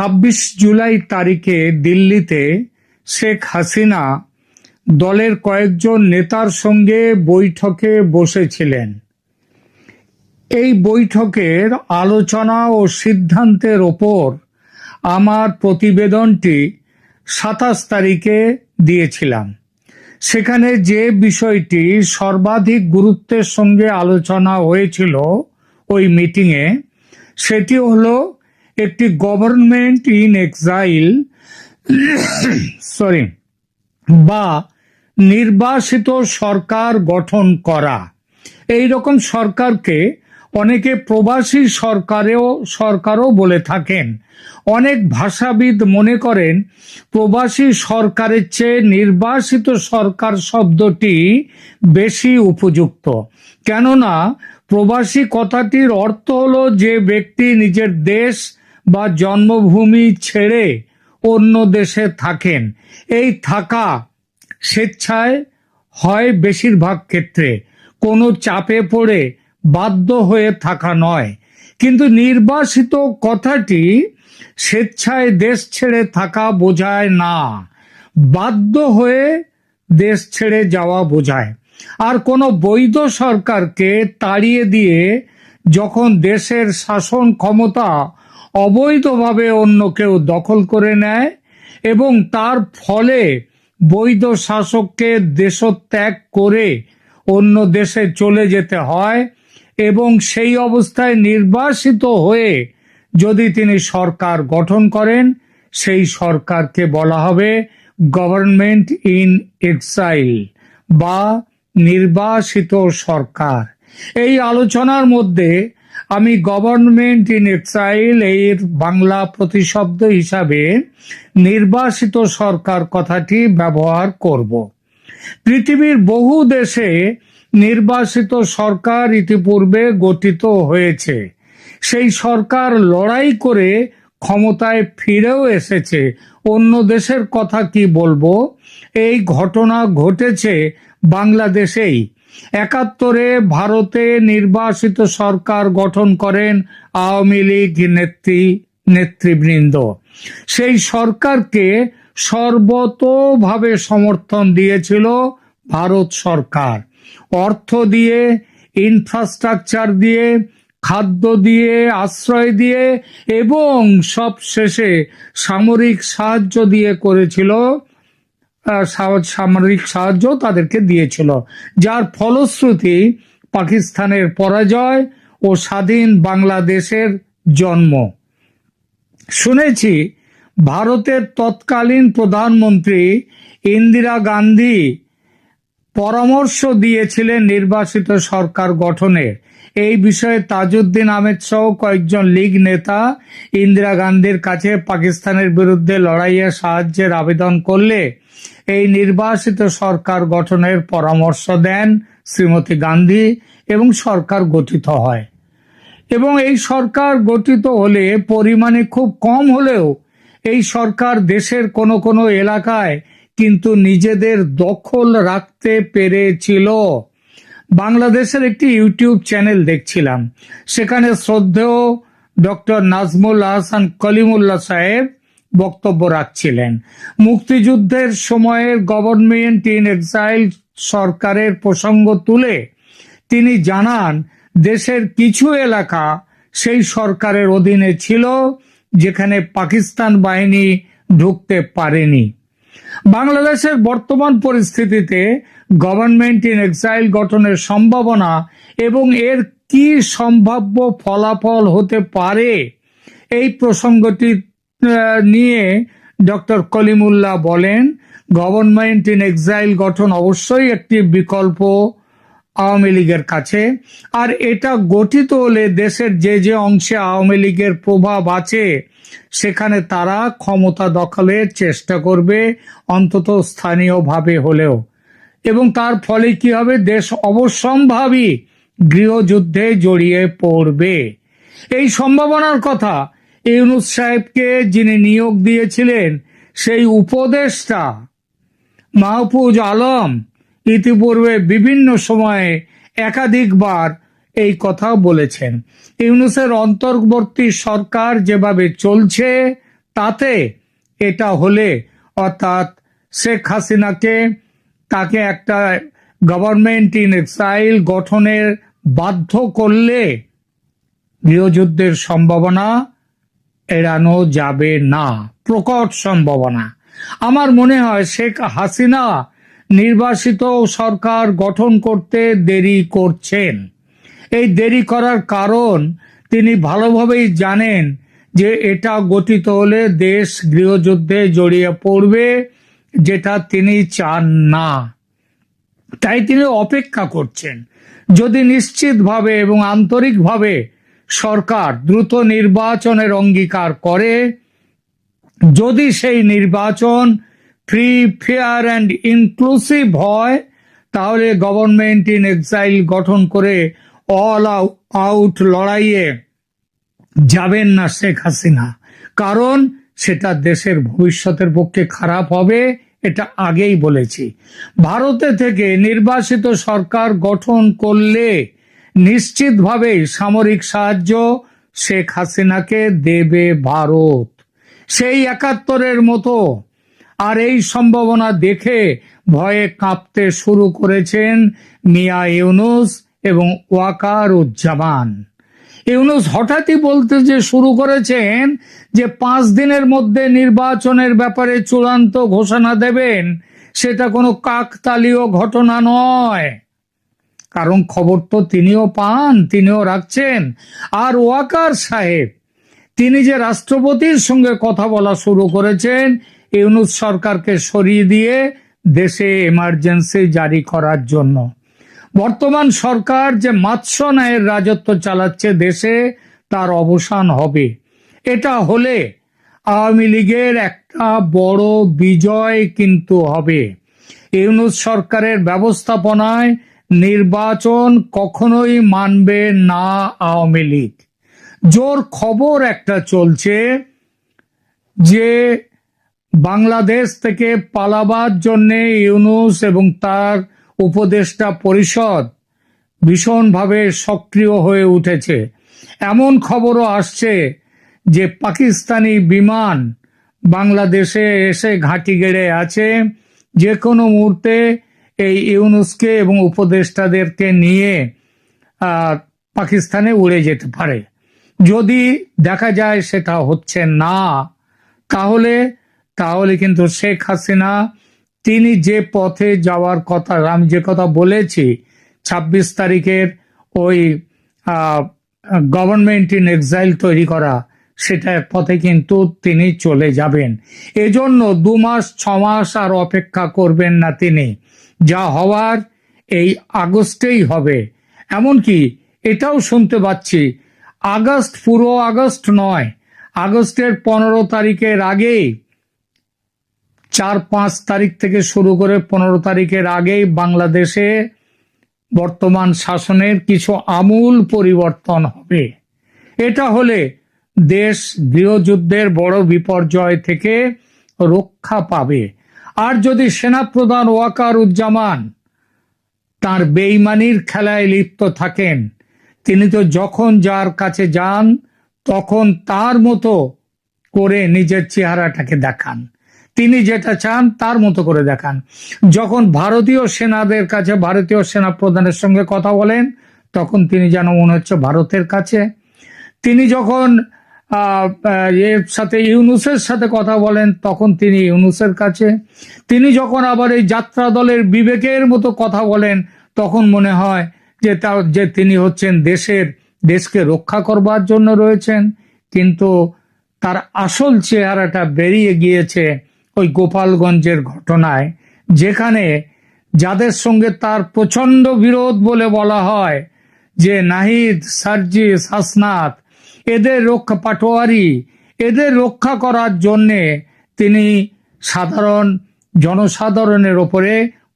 26 জুলাই তারিখে দিল্লিতে শেখ হাসিনা দলের কয়েকজন নেতার সঙ্গে বৈঠকে বসেছিলেন। এই বৈঠকের আলোচনা ও সিদ্ধান্তের ওপর আমার প্রতিবেদনটি 27 তারিখে দিয়েছিলাম। সেখানে যে বিষয়টি সর্বাধিক গুরুত্বের সঙ্গে আলোচনা হয়েছিল ওই মিটিংয়ে, সেটি হলো একটি গভর্নমেন্ট ইন এক্সাইল বা নির্বাসিত সরকার গঠন করা। এই রকম সরকারকে অনেকে প্রবাসী সরকারও বলে থাকেন। অনেক ভাষাবিদ মনে করেন প্রবাসী সরকারের চেয়ে নির্বাসিত সরকার শব্দটি বেশি উপযুক্ত, কেননা প্রবাসী কথাটির অর্থ হলো যে ব্যক্তি নিজের দেশ বা জন্মভূমি ছেড়ে অন্য দেশে থাকেন। এই থাকা স্বেচ্ছায় হয়, বেশিরভাগ ক্ষেত্রে কোনো চাপে পড়ে বাধ্য হয়ে থাকা নয়। কিন্তু নির্বাসিত কথাটি স্বেচ্ছায় দেশ ছেড়ে থাকা বোঝায় না, বাধ্য হয়ে দেশ ছেড়ে যাওয়া বোঝায়। আর কোনো বৈধ সরকারকে তাড়িয়ে দিয়ে যখন দেশের শাসন ক্ষমতা অবৈধভাবে অন্য কেউ দখল করে নেয় এবং তার ফলে বৈধ শাসককে দেশত্যাগ করে অন্য দেশে চলে যেতে হয় এবং সেই অবস্থায় নির্বাসিত হয়ে যদি তিনি সরকার গঠন করেন, সেই সরকারকে বলা হবে গভর্নমেন্ট ইন এক্সাইল বা নির্বাসিত সরকার। এই আলোচনার মধ্যে আমি গভর্নমেন্ট ইন এক্সাইল এর বাংলা প্রতিশব্দ হিসাবে নির্বাসিত সরকার কথাটি ব্যবহার করব। পৃথিবীর বহু দেশে নির্বাসিত সরকার ইতিপূর্বে গঠিত হয়েছে। সেই সরকার লড়াই করে ক্ষমতায় ফিরেও এসেছে। অন্য দেশের কথা কি বলবো, এই ঘটনা ঘটেছে বাংলাদেশেই। 71-এ ভারতে নির্বাসিত সরকার গঠন করেন আওয়ামী লীগ নেতৃবৃন্দ। সেই সরকারকে সর্বতোভাবে সমর্থন দিয়েছিল ভারত সরকার, অর্থ দিয়ে, ইনফ্রাস্ট্রাকচার দিয়ে, খাদ্য দিয়ে, আশ্রয় দিয়ে এবং সব শেষে সামরিক সাহায্য দিয়ে করেছিল। সামরিক সাহায্য তাদেরকে দিয়েছিল, যার ফলশ্রুতি পাকিস্তানের পরাজয় ও স্বাধীন বাংলাদেশের জন্ম। শুনেছি ভারতের তৎকালীন প্রধানমন্ত্রী ইন্দিরা গান্ধী পরামর্শ দিয়েছিলেন নির্বাসিত সরকার গঠনের। এই বিষয়ে তাজউদ্দিন আহমেদ সহ কয়েকজন লীগ নেতা ইন্দিরা গান্ধীর কাছে পাকিস্তানের বিরুদ্ধে লড়াইয়ে সাহায্যের আবেদন করলে এই নির্বাসিত সরকার গঠনের পরামর্শ দেন শ্রীমতী গান্ধী এবং সরকার গঠিত হয়। এবং এই সরকার গঠিত হলে পরিমাণে খুব কম হলেও এই সরকার দেশের কোনো কোনো এলাকায় কিন্তু নিজেদের দখল রাখতে পেরেছিল। বাংলাদেশের একটি ইউটিউব চ্যানেল দেখছিলাম, সেখানে শ্রদ্ধেয় ডক্টর নাজমুল আহসান কলিমুল্লাহ সাহেব বক্তব্য রাখছিলেন। মুক্তিযুদ্ধের সময়ের গভর্নমেন্ট ইন এক্সাইল সরকারের প্রসঙ্গ তুলে তিনি জানান, দেশের কিছু এলাকা সেই সরকারের অধীনে ছিল যেখানে পাকিস্তান বাহিনী ঢুকতে পারেনি। বাংলাদেশের বর্তমান পরিস্থিতিতে গভর্নমেন্ট ইন এক্সাইল গঠনের সম্ভাবনা এবং এর কি সম্ভাব্য ফলাফল হতে পারে, এই প্রসঙ্গটি নিয়ে ডক্টর কলিমুল্লাহ বলেন, গভর্নমেন্ট ইন এক্সাইল গঠন অবশ্যই একটি বিকল্প আওয়ামী লীগের কাছে। আর এটা গঠিত হলে দেশের যে যে অংশে আওয়ামী লীগের প্রভাব আছে সেখানে তারা ক্ষমতা দখলের চেষ্টা করবে, অন্তত স্থানীয়ভাবে হলেও। এবং তার ফলে কি হবে, দেশ অবশ্যম্ভাবী গৃহযুদ্ধে জড়িয়ে পড়বে। এই সম্ভাবনার কথা ইউনূস সাহেবকে যিনি নিয়োগ দিয়েছিলেন, সেই উপদেষ্টা মাহফুজ আলম ইতিপূর্বে বিভিন্ন সময়ে একাধিকবার এই কথা বলেছেন। ইউনূসের অন্তর্বর্তী সরকার যেভাবে চলছে তাতে এটা হলে, অর্থাৎ শেখ হাসিনাকে তাকে একটা গভর্নমেন্ট ইন এক্সাইল গঠনের বাধ্য করলে গৃহযুদ্ধের সম্ভাবনা এড়ানো যাবে না, প্রকট সম্ভাবনা। আমার মনে হয় শেখ হাসিনা নির্বাসিত সরকার গঠন করতে দেরি করছেন। এই দেরি করার কারণ তিনি ভালোভাবেই জানেন যে এটা গঠিত হলে দেশ গৃহযুদ্ধে জড়িয়ে পড়বে, যেটা তিনি চান না। তাই তিনি অপেক্ষা করছেন। যদি নিশ্চিতভাবে এবং আন্তরিকভাবে সরকার দ্রুত নির্বাচনের অঙ্গীকার করে, যদি সেই নির্বাচন ফ্রি, ফেয়ার অ্যান্ড ইনক্লুসিভ হয়, তাহলে গভর্নমেন্ট ইন এক্সাইল গঠন করে অল আউট লড়াইয়ে যাবেন না শেখ হাসিনা। কারণ সেটা দেশের ভবিষ্যতের পক্ষে খারাপ হবে, এটা আগেই বলেছি। ভারতে থেকে নির্বাসিত সরকার গঠন করলে নিশ্চিতভাবে সামরিক সাহায্য শেখ হাসিনাকে দেবে ভারত, সেই ৭১-এর মতো। আর এই সম্ভাবনা দেখে ভয়ে কাঁপতে শুরু করেছেন মিয়া ইউনুস এবং ওয়াকারুজ্জামান। ইউনুস হঠাৎই বলতে যে শুরু করেছেন যে 5 দিনের মধ্যে নির্বাচনের ব্যাপারে চূড়ান্ত ঘোষণা দেবেন, সেটা কোনো কাকতালীয় ঘটনা নয়। কারণ খবর তো তিনিও পান, তিনিও রাখছেন। আর ওয়াকার সাহেব তিনি যে রাষ্ট্রপতির সঙ্গে কথা বলা শুরু করেছেন ইউনুস সরকারকে সরিয়ে দিয়ে দেশে এমার্জেন্সি জারি করার জন্য। বর্তমান সরকার যে মাৎস্যন্যায়ের রাজত্ব চালাচ্ছে দেশে, তার অবসান হবে। এটা হলে আওয়ামী লীগের একটা বড় বিজয় কিন্তু হবে। ইউনুস সরকারের ব্যবস্থাপনায় নির্বাচন কখনোই মানবে না আওয়ামী লীগ। জোর খবর একটা চলছে যে বাংলাদেশ থেকে পালাবার জন্য ইউনুস এবং তার উপদেষ্টা পরিষদ ভীষণভাবে সক্রিয় হয়ে উঠেছে। এমন খবরও আসছে যে পাকিস্তানি বিমান বাংলাদেশে এসে ঘাঁটি গেড়ে আছে, যে কোনো মুহূর্তে এই ইউনুসকে এবং উপদেষ্টাদেরকে নিয়ে পাকিস্তানে উড়ে যেতে পারে। যদি দেখা যায় সেটা হচ্ছে না, তাহলে কিন্তু শেখ হাসিনা তিনি যে পথে যাওয়ার কথা, আমি যে কথা বলেছি ২৬ তারিখের ওই গভর্নমেন্ট ইন এক্সাইল তৈরি করা, সেটার পথে কিন্তু তিনি চলে যাবেন। এজন্য ২ মাস ৬ মাস আর অপেক্ষা করবেন না তিনি। যা হওয়ার এই আগস্টেই হবে। এমনকি এটাও শুনতে পাচ্ছি আগস্ট, পুরো আগস্ট নয়, আগস্টের ১৫ তারিখের আগেই, ৪-৫ তারিখ থেকে শুরু করে ১৫ তারিখের আগেই বাংলাদেশে বর্তমান শাসনের কিছু আমূল পরিবর্তন হবে। এটা হলে দেশ গৃহযুদ্ধের বড় বিপর্যয় থেকে রক্ষা পাবে। আর যদি সেনাপ্রধান ওয়াকারুজ্জামান তার বেইমানির খেলায় লিপ্ত থাকেন, তিনি তো যখন যার কাছে যান তখন তার মতো করে নিজের চেহারাটাকে দেখান, তিনি যেটা চান তার মতো করে দেখান। যখন ভারতীয় সেনাদের কাছে, ভারতীয় সেনা প্রধানের সঙ্গে কথা বলেন, তখন তিনি যেন মনে হচ্ছে ভারতের কাছে। তিনি যখন এর সাথে ইউনুসের সাথে কথা বলেন, তখন তিনি ইউনুসের কাছে। তিনি যখন আবার এই যাত্রা দলের বিবেকের মতো কথা বলেন, তখন মনে হয় যে তিনি হচ্ছেন দেশকে রক্ষা করবার জন্য রয়েছেন। কিন্তু তার আসল চেহারাটা বেরিয়ে গিয়েছে ওই গোপালগঞ্জের ঘটনায়, যেখানে যাদের সঙ্গে তার প্রচন্ড বিরোধ বলে বলা হয়, যে নাহিদ, সার্জিস, হাসনাত, এদের রক্ষা, পাটোয়ারি, এদের রক্ষা করার জন্যে তিনি জনসাধারণের ওপরে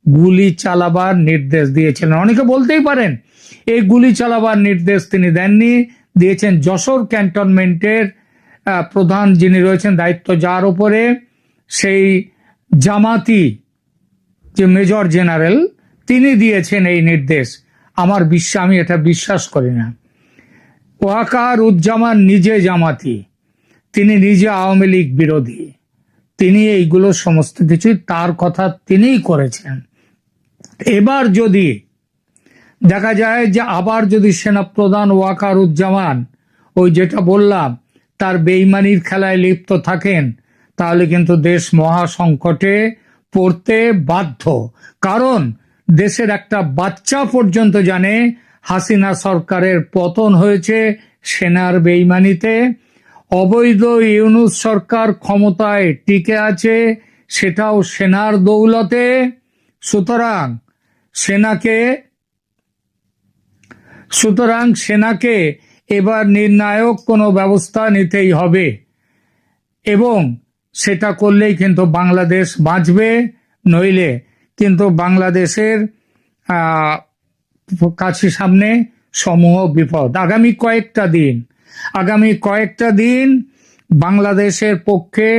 গুলি চালাবার নির্দেশ দিয়েছিলেন। অনেকে বলতেই পারেন এই গুলি চালাবার নির্দেশ তিনি দেননি, দিয়েছেন যশোর ক্যান্টনমেন্টের প্রধান যিনি রয়েছেন, দায়িত্ব যার উপরে, সেই জামাতি যে মেজর জেনারেল, তিনি দিয়েছেন এই নির্দেশ। আমি এটা বিশ্বাস করি না। ওয়াকারুজ্জামান নিজে জামাতি, তিনি নিজে আওয়ামী লীগ বিরোধী, তিনি এইগুলো সমস্ত কিছুই তার কথা তিনিই করেছেন। এবার যদি দেখা যায় যে আবার যদি সেনাপ্রধান ওয়াকারুজ্জামান ওই যেটা বললাম তার বেইমানির খেলায় লিপ্ত থাকেন, তাহলে কিন্তু দেশ মহা সংকটে পড়তে বাধ্য। কারণ দেশের একটা বাচ্চা পর্যন্ত জানে হাসিনা সরকারের পতন হয়েছে সেনার বেইমানিতে, অবৈধ ইউনূস সরকার ক্ষমতায় টিকে আছে সেটাও সেনার দৌলতে। সুতরাং সেনাকে এবার নির্ণায়ক কোনো ব্যবস্থা নিতেই হবে, এবং সেটা করলেই কিন্তু বাংলাদেশ বাঁচবে, নইলে কিন্তু বাংলাদেশের কাছে সামনে সমূহ বিপদ। আগামী কয়েকটা দিন বাংলাদেশের পক্ষে